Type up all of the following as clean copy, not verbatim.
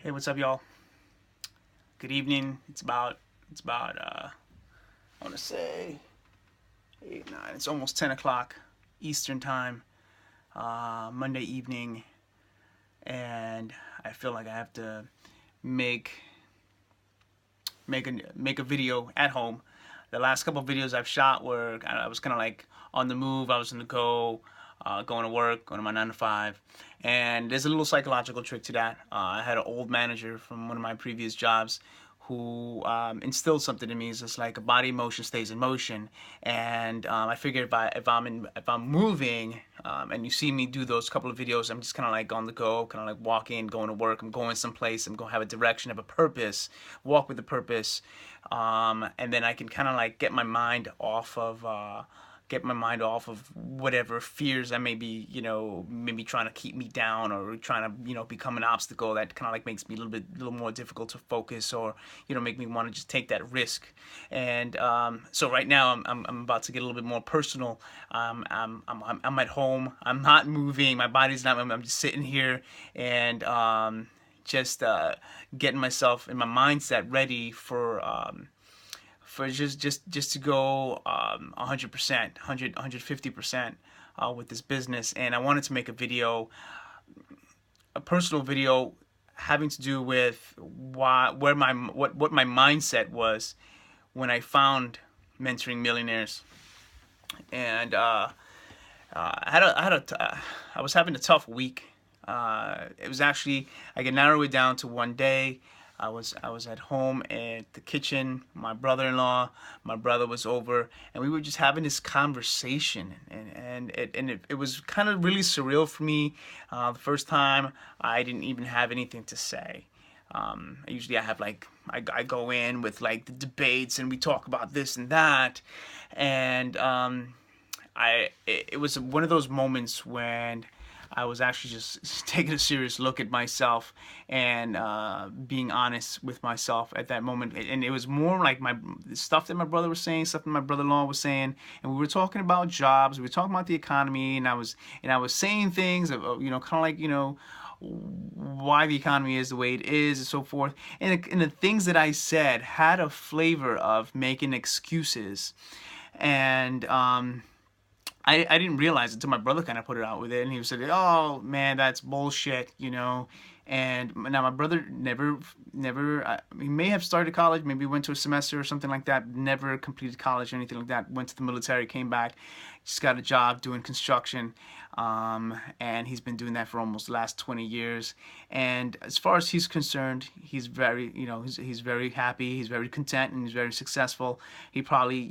Hey, what's up, y'all? Good evening. It's about I want to say 8, 9. It's almost 10 o'clock Eastern time, Monday evening, and I feel like I have to make make a video at home. The last couple of videos I've shot were I was kind of like on the move. I was on the go, going to work, going to my 9 to 5. And there's a little psychological trick to that. I had an old manager from one of my previous jobs who instilled something in me. It's just like a body in motion stays in motion, and I figured if I'm moving, and you see me do those couple of videos, I'm just kind of like on the go, kind of like walking, going to work. I'm going someplace. I'm going to have a direction, have a purpose, walk with a purpose, and then I can kind of like get my mind off of whatever fears I may be, maybe trying to keep me down or trying to, become an obstacle that kind of like makes me a little more difficult to focus or, make me want to just take that risk. And so right now I'm about to get a little bit more personal. I'm at home. I'm not moving. My body's not. I'm just sitting here and just getting myself in my mindset ready for just to go 100%, 150% with this business. And I wanted to make a video, a personal video, having to do with what my mindset was when I found Mentoring Millionaires. And I was having a tough week. It was actually, I can narrow it down to one day. I was at home at the kitchen. My brother-in-law, my brother was over, and we were just having this conversation, and it was kind of really surreal for me. The first time, I didn't even have anything to say. Usually I have like, I go in with like the debates and we talk about this and that, and it was one of those moments when I was actually just taking a serious look at myself and being honest with myself at that moment. And it was more like the stuff that my brother was saying, stuff that my brother-in-law was saying, and we were talking about jobs, we were talking about the economy, and I was saying things, kind of like, why the economy is the way it is and so forth. And the things that I said had a flavor of making excuses. And I didn't realize until my brother kind of put it out with it, and he said, "Oh man, that's bullshit." And now my brother he may have started college, maybe went to a semester or something like that, never completed college or anything like that. Went to the military, came back, just got a job doing construction, and he's been doing that for almost the last 20 years. And as far as he's concerned, he's very, he's very happy, he's very content, and he's very successful. He probably,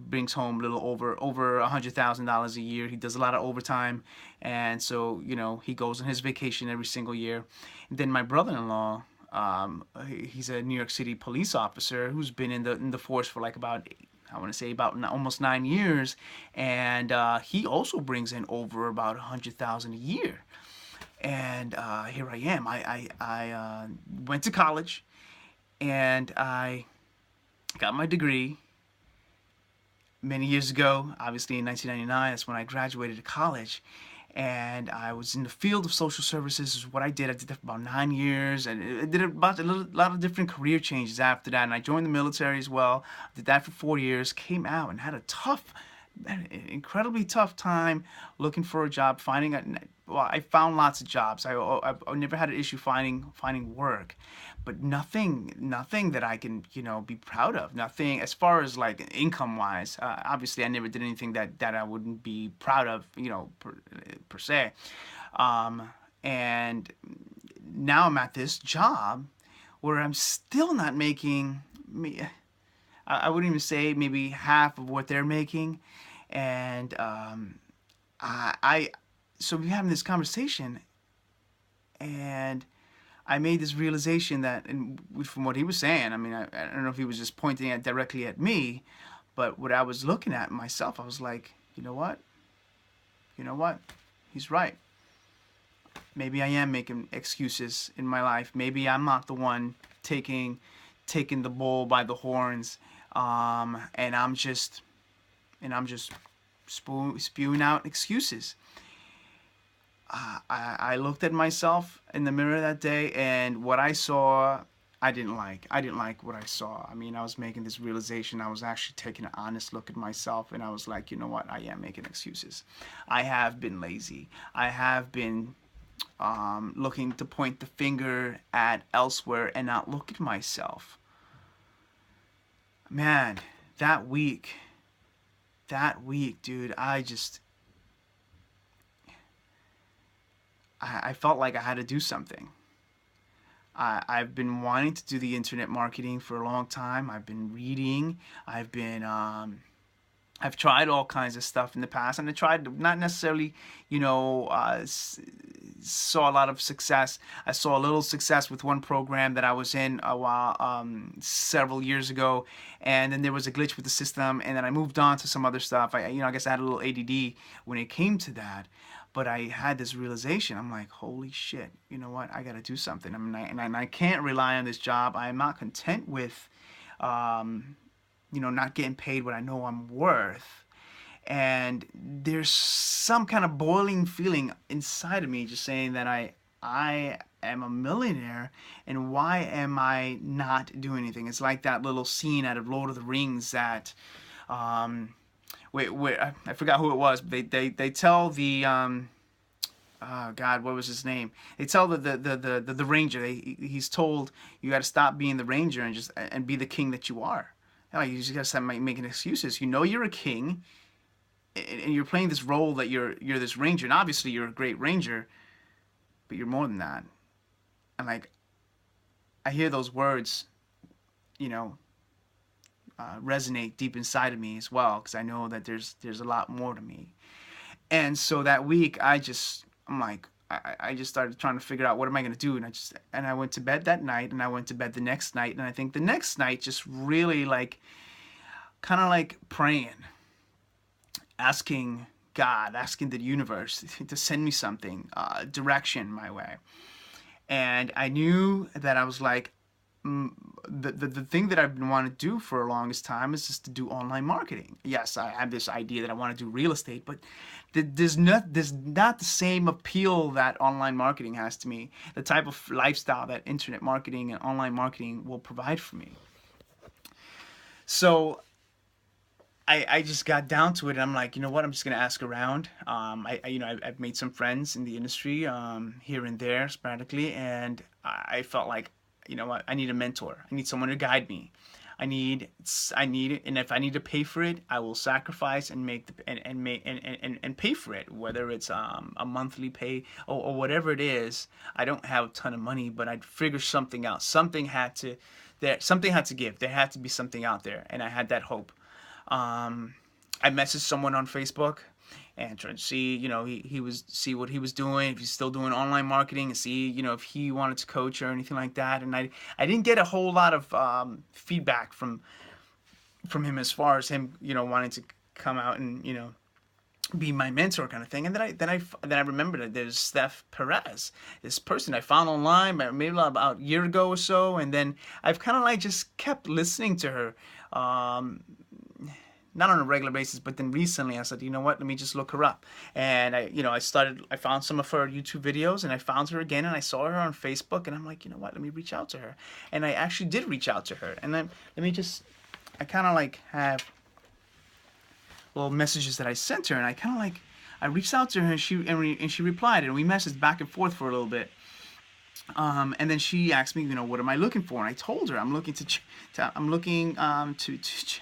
brings home a little over $100,000 a year. He does a lot of overtime, and so, he goes on his vacation every single year. And then my brother-in-law, he's a New York City police officer who's been in the force for like about, I want to say, about almost 9 years, and he also brings in over about 100,000 a year. And here I am. I went to college, and I got my degree many years ago. Obviously, in 1999, that's when I graduated college. And I was in the field of social services. Is what I did. I did that for about 9 years, and I did about a lot of different career changes after that. And I joined the military as well. Did that for 4 years. Came out and had a incredibly tough time looking for a job. Well, I found lots of jobs. I never had an issue finding work, but nothing that I can be proud of. Nothing as far as like income wise. Obviously, I never did anything that I wouldn't be proud of, per se. And now I'm at this job where I'm still not making me. I wouldn't even say maybe half of what they're making, and so we're having this conversation, and I made this realization that, and from what he was saying, I mean, I don't know if he was just pointing it directly at me, but what I was looking at myself, I was like, you know what? He's right. Maybe I am making excuses in my life. Maybe I'm not the one taking the bull by the horns, and I'm just spewing out excuses. I looked at myself in the mirror that day, and what I saw, I didn't like. I didn't like what I saw. I mean, I was making this realization. I was actually taking an honest look at myself, and I was like, you know what? I am making excuses. I have been lazy. I have been looking to point the finger at elsewhere and not look at myself. Man, that week, dude, I felt like I had to do something. I've been wanting to do the internet marketing for a long time. I've been reading. I've tried all kinds of stuff in the past, and I tried not necessarily, saw a lot of success. I saw a little success with one program that I was in a while, several years ago, and then there was a glitch with the system, and then I moved on to some other stuff. I guess I had a little ADD when it came to that, but I had this realization. I'm like, holy shit, you know what? I got to do something. I mean, I can't rely on this job. I am not content with, not getting paid what I know I'm worth. And there's some kind of boiling feeling inside of me just saying that I am a millionaire, and why am I not doing anything? It's like that little scene out of Lord of the Rings that I forgot who it was, but they tell the oh God, what was his name? They tell the ranger, he's told, you got to stop being the ranger and be the king that you are. You just got to stop making excuses. You know you're a king, and you're playing this role that you're this ranger, and obviously you're a great ranger, but you're more than that. And like, I hear those words, resonate deep inside of me as well, because I know that there's a lot more to me. And so that week, I just started trying to figure out what am I going to do, and I went to bed that night, and I went to bed the next night, and I think the next night just really kind of like praying, asking God, asking the universe to send me something, direction my way. And I knew that I was like, the thing that I've been wanting to do for the longest time is just to do online marketing. Yes, I have this idea that I want to do real estate, but there's not the same appeal that online marketing has to me, the type of lifestyle that internet marketing and online marketing will provide for me. So I just got down to it, and I'm like, you know what? I'm just gonna ask around. I've made some friends in the industry, here and there, sporadically, and I felt like, you know what? I need a mentor. I need someone to guide me. I need it, and if I need to pay for it, I will sacrifice and and pay for it. Whether it's a monthly pay or whatever it is. I don't have a ton of money, but I'd figure something out. Something had to give. There had to be something out there, and I had that hope. I messaged someone on Facebook and tried to see, see what he was doing, if he's still doing online marketing, and see, if he wanted to coach or anything like that. And I didn't get a whole lot of feedback from him as far as him, wanting to come out and, be my mentor kind of thing. And then I remembered that there's Steph Perez, this person I found online maybe about a year ago or so, and then I've kind of just kept listening to her. Not on a regular basis, but then recently I said, you know what, let me just look her up. And I found some of her YouTube videos, and I found her again, and I saw her on Facebook, and I'm like, you know what, let me reach out to her. And I actually did reach out to her. And then I kind of have little messages that I sent her, and I reached out to her, and she replied, and we messaged back and forth for a little bit. And then she asked me, what am I looking for? And I told her I'm looking to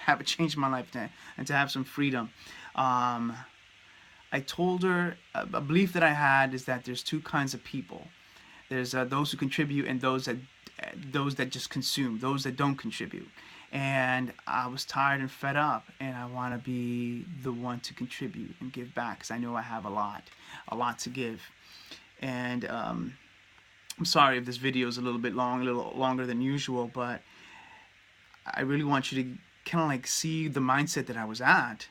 have a change in my life and to have some freedom. I told her a belief that I had is that there's two kinds of people. There's those who contribute, and those that just consume, those that don't contribute. And I was tired and fed up, and I want to be the one to contribute and give back, because I know I have a lot to give. And I'm sorry if this video is a little longer than usual, but I really want you to kind of see the mindset that I was at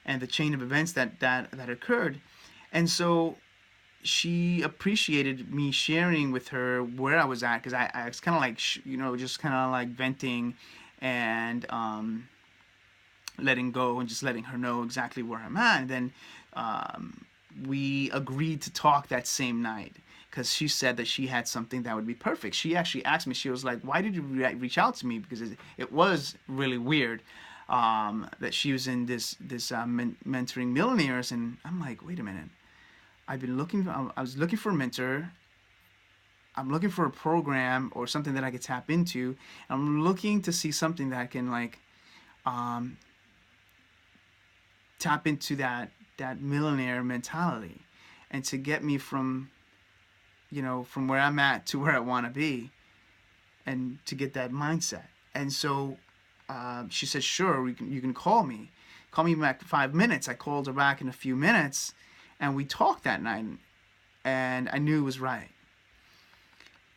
and the chain of events that occurred. And so she appreciated me sharing with her where I was at, because I was kind of just kind of venting and letting go and just letting her know exactly where I'm at. And then we agreed to talk that same night because she said that she had something that would be perfect. She actually asked me, she was like, why did you reach out to me? Because it was really weird that she was in this mentoring millionaires. And I'm like, wait a minute. I was looking for a mentor. I'm looking for a program or something that I could tap into. I'm looking to see something that can like um, tap into that millionaire mentality, and to get me from from where I'm at to where I want to be, and to get that mindset. And so she said, sure, you can call me back in 5 minutes. I called her back in a few minutes, and we talked that night, and I knew it was right.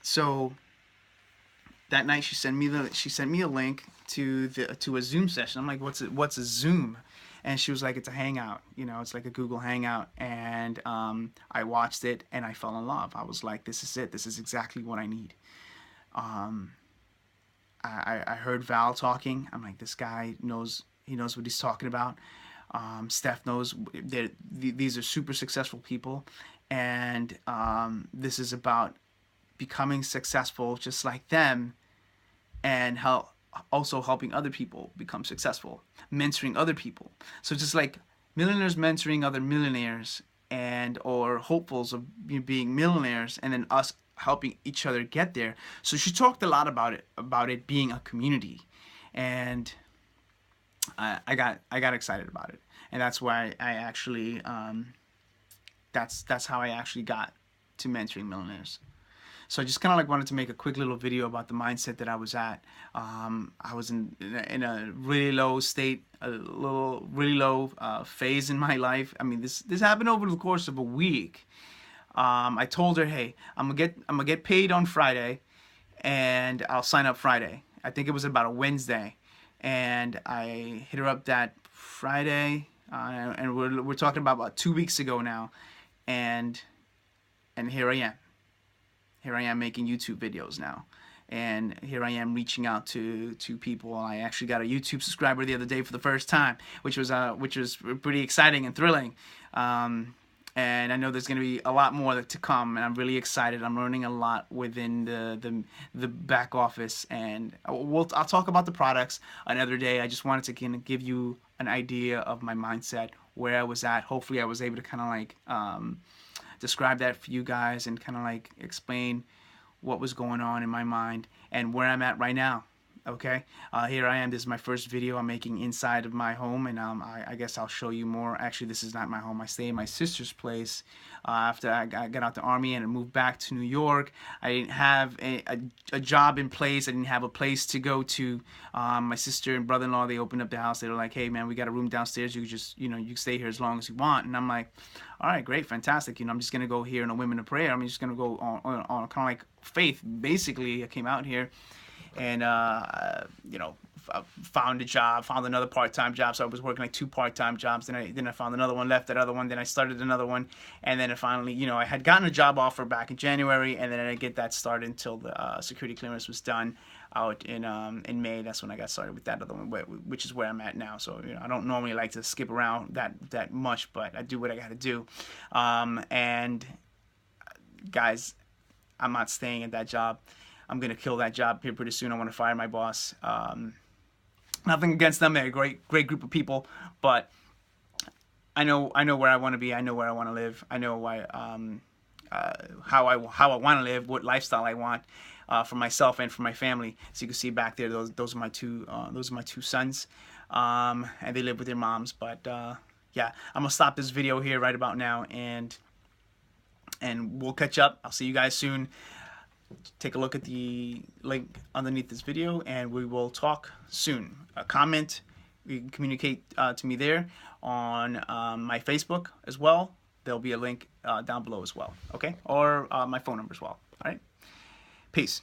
So that night she sent me a link to a Zoom session. I'm like, what's a Zoom? And she was like, it's a hangout, it's like a Google Hangout. And I watched it and I fell in love. I was like, this is it. This is exactly what I need. I heard Val talking. I'm like, this guy knows what he's talking about. Steph knows. These are super successful people, and this is about becoming successful just like them, and also helping other people become successful, mentoring other people. So just like millionaires mentoring other millionaires, and or hopefuls of being millionaires, and then us helping each other get there. So she talked a lot about it being a community, and I got excited about it, and that's why I actually that's how I actually got to mentoring millionaires. So I just kind of like wanted to make a quick little video about the mindset that I was at. I was in a really low state, a really low phase in my life. I mean, this happened over the course of a week. I told her, hey, I'm gonna get paid on Friday, and I'll sign up Friday. I think it was about a Wednesday, and I hit her up that Friday, and we're talking about 2 weeks ago now, and here I am. Here I am making YouTube videos now, and here I am reaching out to people. I actually got a YouTube subscriber the other day for the first time, which was pretty exciting and thrilling. And I know there's going to be a lot more to come, and I'm really excited. I'm learning a lot within the back office, and I'll talk about the products another day. I just wanted to kind of give you an idea of my mindset, where I was at. Hopefully I was able to kind of like describe that for you guys, and kind of like explain what was going on in my mind and where I'm at right now. Okay, here I am. This is my first video I'm making inside of my home, and I guess I'll show you more. Actually, this is not my home. I stay in my sister's place after I got out the Army and I moved back to New York. I didn't have a job in place. I didn't have a place to go to. My sister and brother-in-law, they opened up the house. They were like, hey man, we got a room downstairs. You just, you can stay here as long as you want. And I'm like, all right, great, fantastic. I'm just gonna go here in a women of prayer. I'm just gonna go on kind of like faith. Basically, I came out here, and found a job, found another part-time job. So I was working like 2 part-time jobs. Then I found another one, left that other one. Then I started another one, and then finally, I had gotten a job offer back in January, and then I didn't get that started until the security clearance was done out in May. That's when I got started with that other one, which is where I'm at now. So I don't normally like to skip around that much, but I do what I got to do. And guys, I'm not staying at that job. I'm gonna kill that job here pretty soon. I want to fire my boss. Nothing against them; they're a great group of people. But I know where I want to be. I know where I want to live. I know how I want to live, what lifestyle I want for myself and for my family. So you can see back there, those are my two sons, and they live with their moms. But yeah, I'm gonna stop this video here right about now, and we'll catch up. I'll see you guys soon. Take a look at the link underneath this video, and we will talk soon. Comment, you can communicate to me there on my Facebook as well. There'll be a link down below as well, okay? Or my phone number as well, all right? Peace.